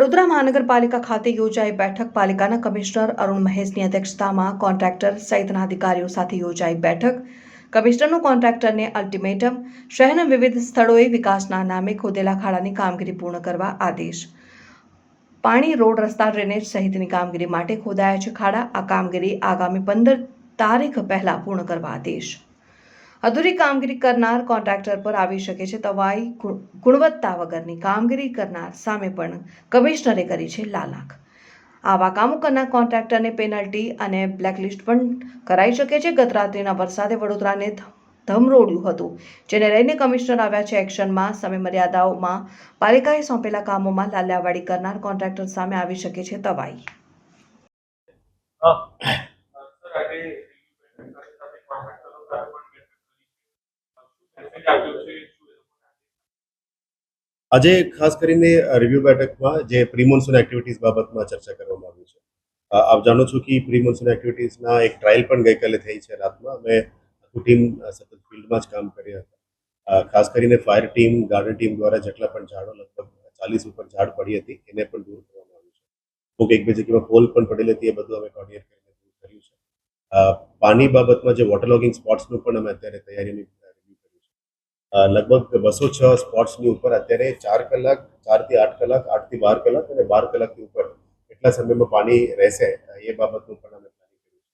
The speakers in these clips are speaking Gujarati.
વડોદરા મહાનગરપાલિકા ખાતે યોજાઈ બેઠક પાલિકાના કમિશનર અરુણ મહેશની અધ્યક્ષતામાં કોન્ટ્રાક્ટર સહિતના અધિકારીઓ સાથે યોજાઈ બેઠક કમિશનરનું કોન્ટ્રાક્ટરને અલ્ટિમેટમ શહેરના વિવિધ સ્થળોએ વિકાસના નામે ખોદેલા ખાડાની કામગીરી પૂર્ણ કરવા આદેશ પાણી રોડ રસ્તા ડ્રેનેજ સહિતની કામગીરી માટે ખોદાયા છે ખાડા આ કામગીરી આગામી 15 તારીખ પહેલા પૂર્ણ કરવા આદેશ અધૂરી કામગીરી કરનાર કોન્ટ્રાક્ટર પર આવી શકે છે તવાઈ ગુણવત્તા વગરની કામગીરી કરનાર સામે પણ કમિશનરે કરી છે લાલાખ આવા કામો કરનાર કોન્ટ્રાક્ટરને પેનલ્ટી અને બ્લેકલિસ્ટ પણ કરાઈ શકે છે ગત રાત્રિના વરસાદે વડોદરાને ધમરોડ્યું હતું જેને લઈને કમિશનર આવ્યા છે એક્શનમાં સમય મર્યાદાઓમાં પાલિકાએ સોંપેલા કામોમાં લાલ્યાવાડી કરનાર કોન્ટ્રાક્ટર સામે આવી શકે છે તવાઈ આજે ખાસ કરીને રિવ્યુ બેઠકમાં જે પ્રી મોન્સૂન એક્ટિવિટીઝ બાબતમાં ચર્ચા કરવામાં આવી છે. આપ જાણો છો કે પ્રી મોન્સૂન એક્ટિવિટીઝના એક ટ્રાયલ પણ ગઈકાલે થઈ છે રાતમાં. અમે આખું ટીમ સતત ફિલ્ડમાં જ કામ કર્યા હતા. ખાસ કરીને ફાયર ટીમ, ગાર્ડન ટીમ દ્વારા જેટલા પણ ઝાડો લગભગ 40 ઉપર ઝાડ પડી હતી એને પણ દૂર કરવામાં આવ્યું છે. અમુક એક બે જગ્યામાં પોલ પણ પડેલી હતી એ બધું અમે કોર્ડિનેટ કરીને દૂર કર્યું છે. પાણી બાબતમાં જે વોટર લોગિંગ સ્પોટ્સનું પણ અમે અત્યારે તૈયારીની લગભગ 206 સ્પોટ્સની ઉપર અત્યારે 4 કલાક 4 થી 8 કલાક 8 થી 12 કલાક અને 12 કલાકથી ઉપર એટલા સમયમાં પાણી રહેશે એ બાબતનું પણ અમે પ્લાનિંગ કર્યું છે.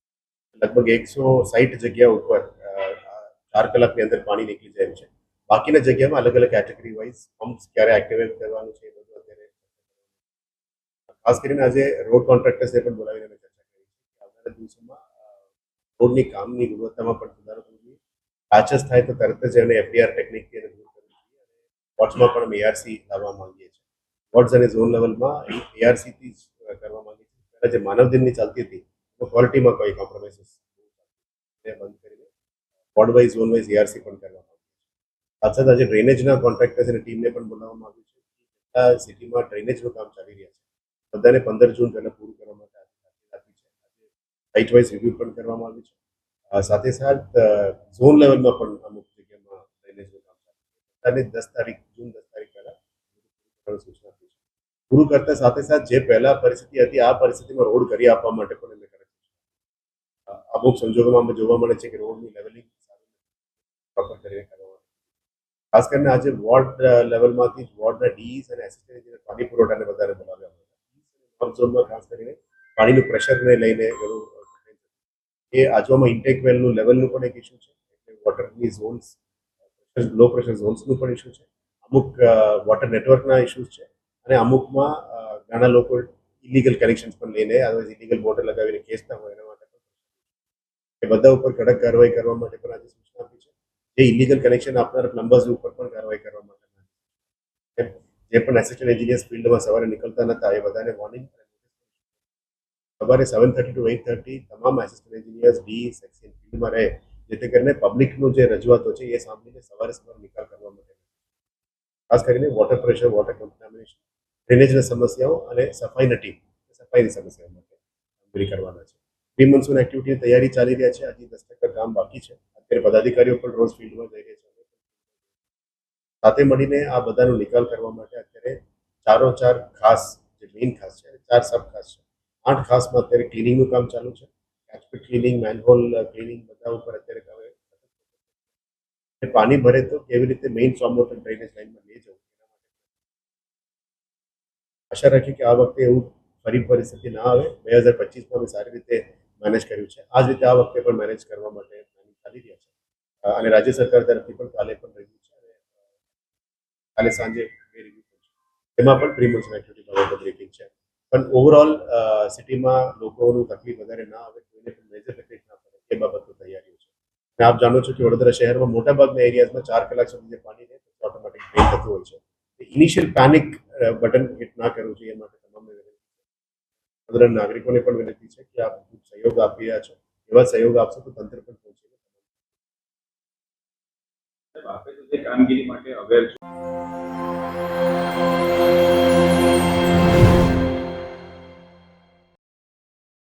લગભગ 160 જગ્યા ઉપર 4 કલાકની અંદર પાણી નીકળી જાય છે. બાકીના જગ્યામાં અલગ અલગ કેટેગરી વાઇઝ પમ્પ્સ ક્યારે એક્ટિવેટ કરવાનું છે એ બધું અત્યારે ખાસ કરીને આજે રોડ કોન્ટ્રાક્ટર્સને પણ બોલાવીને અમે ચર્ચા કરી છે કે આવનારા દિવસોમાં રોડની કામની ગુણવત્તામાં પણ સુધારો થવો જોઈએ. પેચસ થાય તો તરત જ એને એફડીઆર ટેકનિકથી એને દૂર કરવું જોઈએ અને વોર્ડ્સમાં પણ અમે એઆરસી લાવવા માંગીએ છીએ. વોર્ડ્સ અને ઝોન લેવલમાં એઆરસીથી જ કરવા માંગીએ છીએ. પહેલાં જે માનવ દિનની ચાલતી હતી તો ક્વોલિટીમાં કોઈ કોમ્પ્રોમાઇઝીસ બંધ કરીને ward wise zone wise arc પણ કરવા માંગીએ છીએ. સાથે સાથે આજે ડ્રેનેજના કોન્ટ્રાક્ટર્સ અને ટીમને પણ બોલાવવામાં આવ્યું છે. કેટલા સિટીમાં ડ્રેનેજનું કામ ચાલી રહ્યા છે બધાને 15 જૂન પહેલાં પૂરું કરવા માટે આપી છે. સાઇટ વાઇઝ રિવ્યુ પણ કરવામાં આવ્યું છે. સાથે સાથ ઝોન લેવલમાં પણ અમુક જગ્યામાં ડ્રેનેજનું કામ ચાલે છે. 10 તારીખ જૂન 10 તારીખ પહેલા સૂચના આપી છે. પૂરું કરતા સાથે સાથ જે પહેલા પરિસ્થિતિ હતી આ પરિસ્થિતિમાં રોડ કરી આપવા માટે પણ એમને કરે છે. અમુક સંજોગોમાં અમે જોવા મળે છે કે રોડની લેવલિંગ પ્રોપર કરીને કરવામાં ખાસ કરીને આજે વોર્ડ લેવલમાંથી વોર્ડના ડીઈસ અને એસિસ્ટન્ટ પાણી પુરવઠાને વધારે બોલાવ્યા હતા. ઝોનમાં ખાસ કરીને પાણીનું પ્રેશરને લઈને ઘણું એ આજુમાં ઇન્ટેક વેલનું લેવલનું પણ એક ઇસ્યુ છે. એટલે વોટરની ઝોન્સ લો પ્રેશર ઝોન્સનું પણ ઇસ્યુ છે. અમુક વોટર નેટવર્કના ઇસ્યુઝ છે અને અમુકમાં ઘણા લોકો ઇલીગલ કનેક્શન્સ પણ લઈને અદરવાઇઝ ઇલીગલ મોટર લગાવીને ખેંચતા હોય એના માટે પણ એ બધા ઉપર કડક કાર્યવાહી કરવા માટે પણ આજે સૂચના આપી છે. જે ઇલીગલ કનેક્શન આપનાર પ્લમ્બર્સ ઉપર પણ કાર્યવાહી કરવા માટે જે પણ એસિસ્ટન્ટ એન્જિનિયર્સ ફિલ્ડમાં સવારે નીકળતા નતા એ બધાને વોર્નિંગ સવારે 7:30 to 8:30 તમામ એસિસ્ટન્ટ એન્જિનિયર્સ ડી સેક્શન ફિલ્ડમાં રહે જેથી કરીને પબ્લિકનું જે રજૂઆતો છે એ સાંભળીને સવારે નિકાલ કરવા માટે ખાસ કરીને વોટર પ્રેશર, વોટર કન્ટામિનેશન, ડ્રેનેજની સમસ્યાઓ અને સફાઈની સમસ્યાઓ માટે કામગીરી કરવાના છે. પ્રી મોન્સૂન એક્ટિવિટીની તૈયારી ચાલી રહ્યા છે. હજી 10% કામ બાકી છે. અત્યારે પદાધિકારીઓ પણ રોજ ફિલ્ડમાં જઈ રહ્યા છે. સાથે મળીને આ બધાનો નિકાલ કરવા માટે અત્યારે 4 ખાસ જે મેઇન ખાસ છે 4 સબ ખાસ છે. 8 ખાસમાં અત્યારે ક્લિનિંગનું કામ ચાલુ છે. કેચમેન્ટ ક્લિનિંગ, મેનહોલ ક્લિનિંગ બધા ઉપર અત્યારે પાણી ભરે તો કેવી રીતે મેઇન સ્ટોર્મ વોટર ડ્રેનેજ લાઇનમાં લઈ જવું આશા રાખી કે આ વખતે એવું ફરી પરિસ્થિતિ ના આવે. 2025માં અમે સારી રીતે મેનેજ કર્યું છે. આ જ રીતે આ વખતે પણ મેનેજ કરવા માટે પ્લાનિંગ ચાલી રહ્યા છે અને રાજ્ય સરકાર તરફથી પણ કાલે પણ રિવ્યુ છે અને કાલે સાંજે રિવ્યુ છે. એમાં પણ પ્રી મોન્સૂન એક્ટિવિટી બાબતે બ્રીફિંગ છે. પણ ઓવરઓલ સિટીમાં લોકોનું તકલીફ વધારે ના આવે, કોઈને પણ મેજર તકલીફ ના પડે એ બાબતની તૈયારીઓ છે. અને આપ જાણો છો કે વડોદરા શહેરમાં મોટાભાગના એરિયાઝમાં 4 કલાક સુધી જે પાણી રહે તો ઓટોમેટિક ડ્રેન થતું હોય છે. ઇનિશિયલ પેનિક બટન હિટ ના કરવું જોઈએ એ માટે તમામને વિનંતી નાગરિકોને પણ વિનંતી છે કે આપ સહયોગ આપી રહ્યા છો. એવા સહયોગ આપશો તો તંત્ર પણ પહોંચે. કામગીરી માટે અવેર